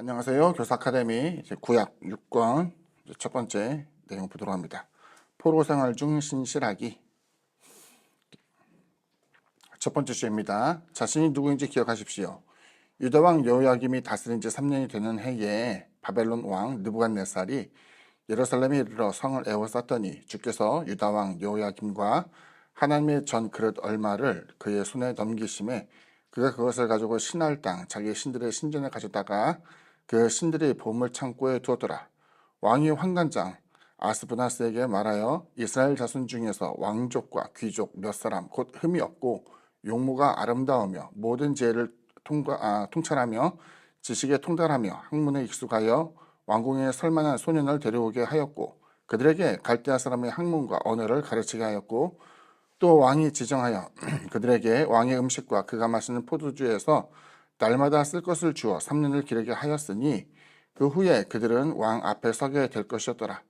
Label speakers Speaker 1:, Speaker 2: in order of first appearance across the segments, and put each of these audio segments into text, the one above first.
Speaker 1: 안녕하세요. 교사 아카데미 이제 구약 6권 첫 번째 내용 보도록 합니다. 포로 생활 중 신실하기. 첫 번째 주입니다. 자신이 누구인지 기억하십시오. 유다 왕 여호야김이 다스린 지 3년이 되는 해에 바벨론 왕 느부갓네살이 예루살렘에 이르러 성을 에워쌌더니 주께서 유다 왕 여호야김과 하나님의 전 그릇 얼마를 그의 손에 넘기심에 그가 그것을 가지고 신할 땅 자기 신들의 신전에 가져다가 그 신들의 보물 창고에 두었더라. 왕이 환관장 아스부나스에게 말하여 이스라엘 자손 중에서 왕족과 귀족 몇 사람 곧 흠이 없고 용모가 아름다우며 모든 지혜를 통찰하며 지식에 통달하며 학문에 익숙하여 왕궁에 설만한 소년을 데려오게 하였고 그들에게 갈대아 사람의 학문과 언어를 가르치게 하였고 또 왕이 지정하여 그들에게 왕의 음식과 그가 마시는 포도주에서 날마다 쓸 것을 주어 3년을 기르게 하였으니 그 후에 그들은 왕 앞에 서게 될 것이었더라.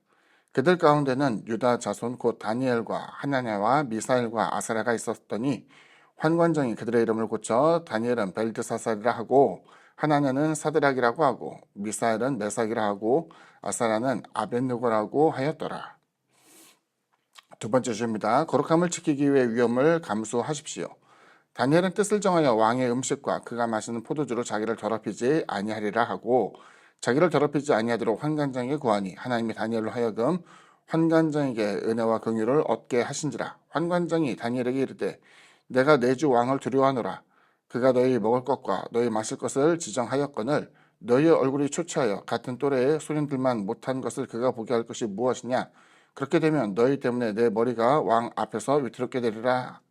Speaker 1: 그들 가운데는 유다 자손 곧 다니엘과 하나냐와 미사엘과 아사랴가 있었더니 환관장이 그들의 이름을 고쳐 다니엘은 벨드사살이라 하고 하나냐는 사드락이라고 하고 미사엘은 메삭이라 하고 아사랴는 아벳느고라고 하였더라. 두 번째 주입니다. 거룩함을 지키기 위해 위험을 감수하십시오. 다니엘은 뜻을 정하여 왕의 음식과 그가 마시는 포도주로 자기를 더럽히지 아니하리라 하고 자기를 더럽히지 아니하도록 환관장에게 구하니 하나님이 다니엘로 하여금 환관장에게 은혜와 긍휼을 얻게 하신지라. 환관장이 다니엘에게 이르되 내가 내 주 왕을 두려워하노라. 그가 너희 먹을 것과 너희 마실 것을 지정하였거늘 너희의 얼굴이 초췌하여 같은 또래의 소년들만 못한 것을 그가 보게 할 것이 무엇이냐. 그렇게 되면 너희 때문에 내 머리가 왕 앞에서 위태롭게 되리라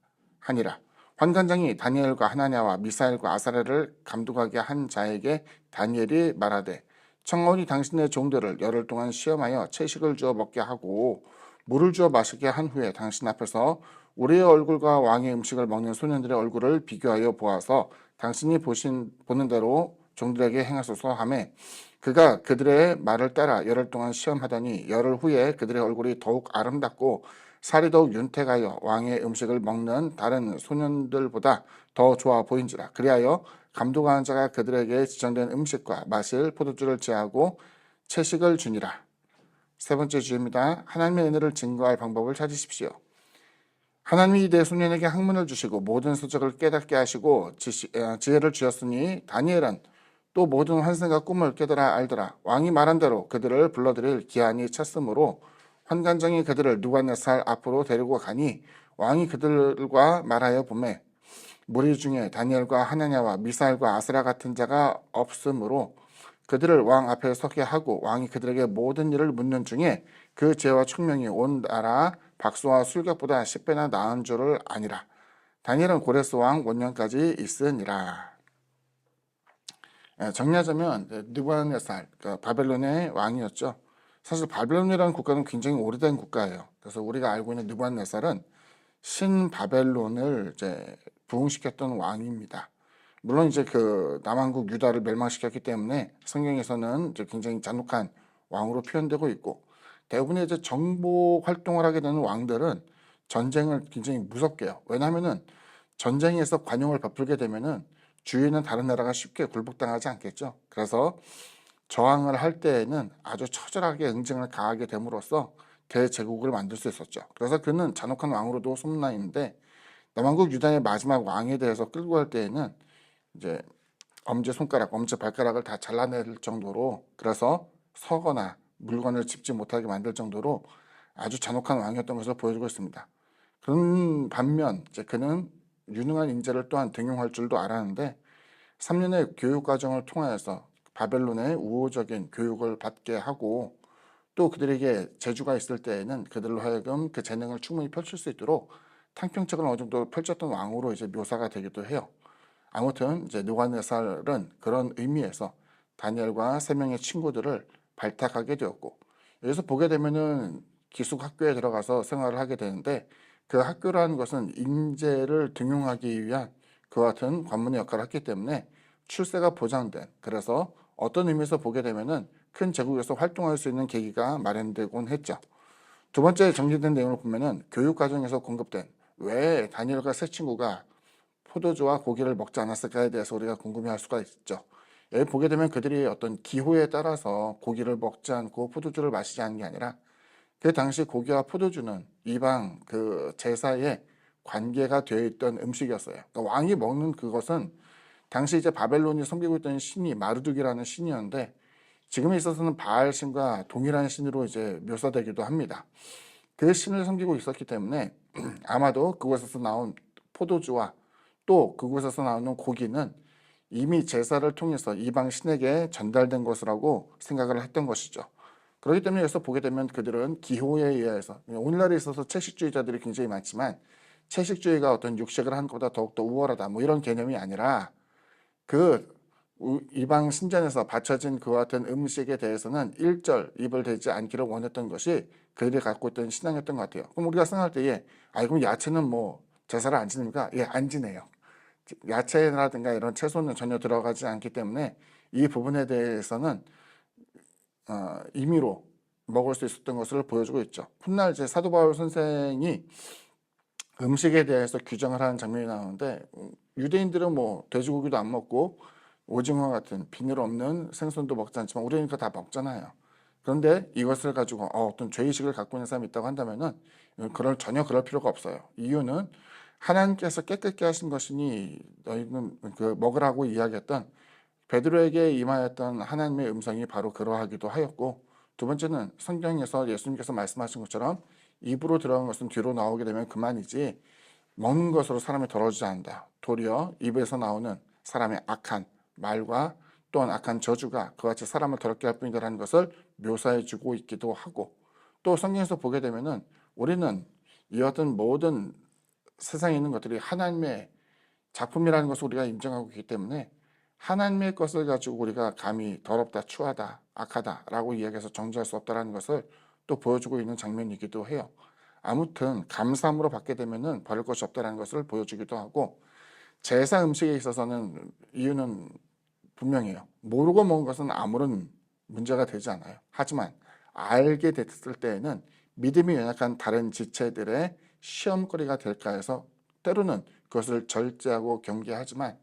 Speaker 1: 하니라. 환관장이 다니엘과 하나냐와 미사엘과 아사랴를 감독하게 한 자에게 다니엘이 말하되 청하오니 당신의 종들을 열흘 동안 시험하여 채식을 주어 먹게 하고 물을 주어 마시게 한 후에 당신 앞에서 우리의 얼굴과 왕의 음식을 먹는 소년들의 얼굴을 비교하여 보아서 당신이 보는 대로 종들에게 행하소서 하며 그가 그들의 말을 따라 열흘 동안 시험하더니 열흘 후에 그들의 얼굴이 더욱 아름답고 살이 더욱 윤택하여 왕의 음식을 먹는 다른 소년들보다 더 좋아 보인지라. 그리하여 감독하는 자가 그들에게 지정된 음식과 마실 포도주를 제하고 채식을 주니라. 세 번째 주입니다. 하나님의 은혜를 증거할 방법을 찾으십시오. 하나님이 내 소년에게 학문을 주시고 모든 서적을 깨닫게 하시고 지혜를 주셨으니 다니엘은 또 모든 환상과 꿈을 깨달아 알더라. 왕이 말한 대로 그들을 불러들일 기한이 찼으므로 환관장이 그들을 느부갓네살 앞으로 데리고 가니 왕이 그들과 말하여 보매 무리 중에 다니엘과 하나냐와 미사엘과 아스라 같은 자가 없으므로 그들을 왕 앞에 서게 하고 왕이 그들에게 모든 일을 묻는 중에 그 죄와 총명이 온 나라 박수와 술객보다 10배나 나은 줄을 아니라. 다니엘은 고레스 왕 원년까지 있으니라. 정리하자면 느부갓네살, 바벨론의 왕이었죠. 사실 바벨론이라는 국가는 굉장히 오래된 국가예요. 그래서 우리가 알고 있는 느부갓네살은 신바벨론을 이제 부흥시켰던 왕입니다. 물론 이제 그 남한국 유다를 멸망시켰기 때문에 성경에서는 이제 굉장히 잔혹한 왕으로 표현되고 있고 대부분의 이제 정복 활동을 하게 되는 왕들은 전쟁을 굉장히 무섭게 해요. 왜냐하면은 전쟁에서 관용을 베풀게 되면은 주위에 있는 다른 나라가 쉽게 굴복당하지 않겠죠. 그래서 저항을 할 때에는 아주 처절하게 응징을 가하게 됨으로써 대제국을 만들 수 있었죠. 그래서 그는 잔혹한 왕으로도 소문나 있는데 남한국 유다의 마지막 왕에 대해서 끌고 갈 때에는 이제 엄지손가락, 엄지발가락을 다 잘라낼 정도로 그래서 서거나 물건을 짚지 못하게 만들 정도로 아주 잔혹한 왕이었던 것을 보여주고 있습니다. 그런 반면 이제 그는 유능한 인재를 또한 등용할 줄도 알았는데 3년의 교육 과정을 통하여서 바벨론의 우호적인 교육을 받게 하고 또 그들에게 재주가 있을 때에는 그들로 하여금 그 재능을 충분히 펼칠 수 있도록 탕평책을 어느 정도 펼쳤던 왕으로 이제 묘사가 되기도 해요. 아무튼 이제 느부갓네살은 그런 의미에서 다니엘과 세 명의 친구들을 발탁하게 되었고 여기서 보게 되면은 기숙학교에 들어가서 생활을 하게 되는데 그 학교라는 것은 인재를 등용하기 위한 그와 같은 관문의 역할을 했기 때문에 출세가 보장된 그래서 어떤 의미에서 보게 되면은 큰 제국에서 활동할 수 있는 계기가 마련되곤 했죠. 두 번째 정리된 내용을 보면은 교육 과정에서 공급된 왜 다니엘과 세 친구가 포도주와 고기를 먹지 않았을까에 대해서 우리가 궁금해할 수가 있죠. 여기 보게 되면 그들이 어떤 기호에 따라서 고기를 먹지 않고 포도주를 마시지 않은 게 아니라 그 당시 고기와 포도주는 이방 그 제사에 관계가 되어 있던 음식이었어요. 그러니까 왕이 먹는 그것은 당시 이제 바벨론이 섬기고 있던 신이 마르둑이라는 신이었는데 지금에 있어서는 바알 신과 동일한 신으로 이제 묘사되기도 합니다. 그 신을 섬기고 있었기 때문에 아마도 그곳에서 나온 포도주와 또 그곳에서 나오는 고기는 이미 제사를 통해서 이방 신에게 전달된 것이라고 생각을 했던 것이죠. 그렇기 때문에 여기서 보게 되면 그들은 기호에 의해서 오늘날에 있어서 채식주의자들이 굉장히 많지만 채식주의가 어떤 육식을 하는 것보다 더욱더 우월하다 뭐 이런 개념이 아니라 그 이방 신전에서 바쳐진 그와 같은 음식에 대해서는 일절 입을 대지 않기를 원했던 것이 그들이 갖고 있던 신앙이었던 것 같아요. 그럼 우리가 생각할 때에 그럼 야채는 뭐 제사를 안 지냅니까? 예, 안 지내요. 야채라든가 이런 채소는 전혀 들어가지 않기 때문에 이 부분에 대해서는 임의로 먹을 수 있었던 것을 보여주고 있죠. 훗날 이제 사도 바울 선생이 음식에 대해서 규정을 하는 장면이 나오는데 유대인들은 뭐 돼지고기도 안 먹고 오징어 같은 비늘 없는 생선도 먹지 않지만 우리는 그거 다 먹잖아요. 그런데 이것을 가지고 어떤 죄의식을 갖고 있는 사람이 있다고 한다면은 전혀 그럴 필요가 없어요. 이유는 하나님께서 깨끗게 하신 것이니 너희는 그 먹으라고 이야기했던 베드로에게 임하였던 하나님의 음성이 바로 그러하기도 하였고, 두 번째는 성경에서 예수님께서 말씀하신 것처럼 입으로 들어간 것은 뒤로 나오게 되면 그만이지 먹는 것으로 사람이 더러워지지 않는다. 도리어 입에서 나오는 사람의 악한 말과 또한 악한 저주가 그같이 사람을 더럽게 할 뿐이다라는 것을 묘사해 주고 있기도 하고, 또 성경에서 보게 되면은 우리는 이 어떤 모든 세상에 있는 것들이 하나님의 작품이라는 것을 우리가 인정하고 있기 때문에 하나님의 것을 가지고 우리가 감히 더럽다, 추하다, 악하다라고 이야기해서 정죄할 수 없다라는 것을 또 보여주고 있는 장면이기도 해요. 아무튼 감사함으로 받게 되면은 버릴 것이 없다라는 것을 보여주기도 하고, 제사 음식에 있어서는 이유는 분명해요. 모르고 먹은 것은 아무런 문제가 되지 않아요. 하지만 알게 됐을 때에는 믿음이 연약한 다른 지체들의 시험거리가 될까 해서 때로는 그것을 절제하고 경계하지만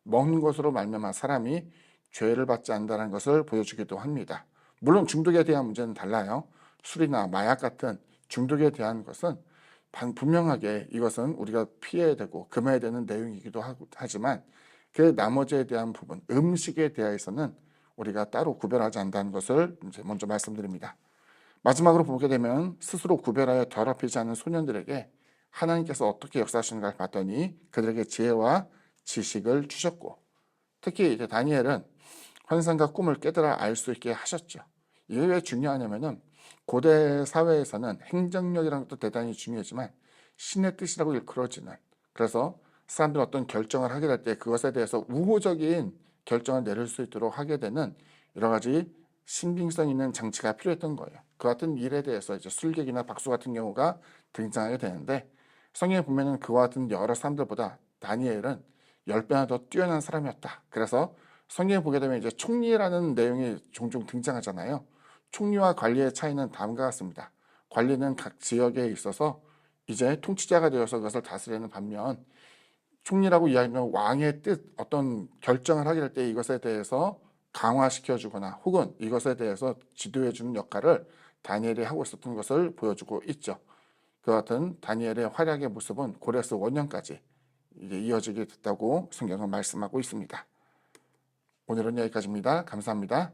Speaker 1: 먹는 것으로 말미암아 사람이 죄를 받지 않는다는 것을 보여주기도 합니다. 물론 중독에 대한 문제는 달라요. 술이나 마약 같은 중독에 대한 것은 분명하게 이것은 우리가 피해야 되고 금해야 되는 내용이기도 하지만 그 나머지에 대한 부분, 음식에 대해서는 우리가 따로 구별하지 않는다는 것을 이제 먼저 말씀드립니다. 마지막으로 보게 되면 스스로 구별하여 더럽히지 않는 소년들에게 하나님께서 어떻게 역사하시는가를 봤더니 그들에게 지혜와 지식을 주셨고, 특히 이제 다니엘은 환상과 꿈을 깨달아 알 수 있게 하셨죠. 이게 왜 중요하냐면은 고대 사회에서는 행정력이라는 것도 대단히 중요하지만 신의 뜻이라고 일컬어지는, 그래서 사람들이 어떤 결정을 하게 될 때 그것에 대해서 우호적인 결정을 내릴 수 있도록 하게 되는 여러 가지 신빙성 있는 장치가 필요했던 거예요. 그 같은 일에 대해서 이제 술객이나 박수 같은 경우가 등장하게 되는데, 성경에 보면은 그와 같은 여러 사람들보다 다니엘은 10배나 더 뛰어난 사람이었다. 그래서 성경에 보게 되면 이제 총리라는 내용이 종종 등장하잖아요. 총리와 관리의 차이는 다음과 같습니다. 관리는 각 지역에 있어서 이제 통치자가 되어서 그것을 다스리는 반면, 총리라고 이야기하면 왕의 뜻, 어떤 결정을 하게 될 때 이것에 대해서 강화시켜주거나 혹은 이것에 대해서 지도해주는 역할을 다니엘이 하고 있었던 것을 보여주고 있죠. 그 같은 다니엘의 활약의 모습은 고레스 원년까지 이제 이어지게 됐다고 성경은 말씀하고 있습니다. 오늘은 여기까지입니다. 감사합니다.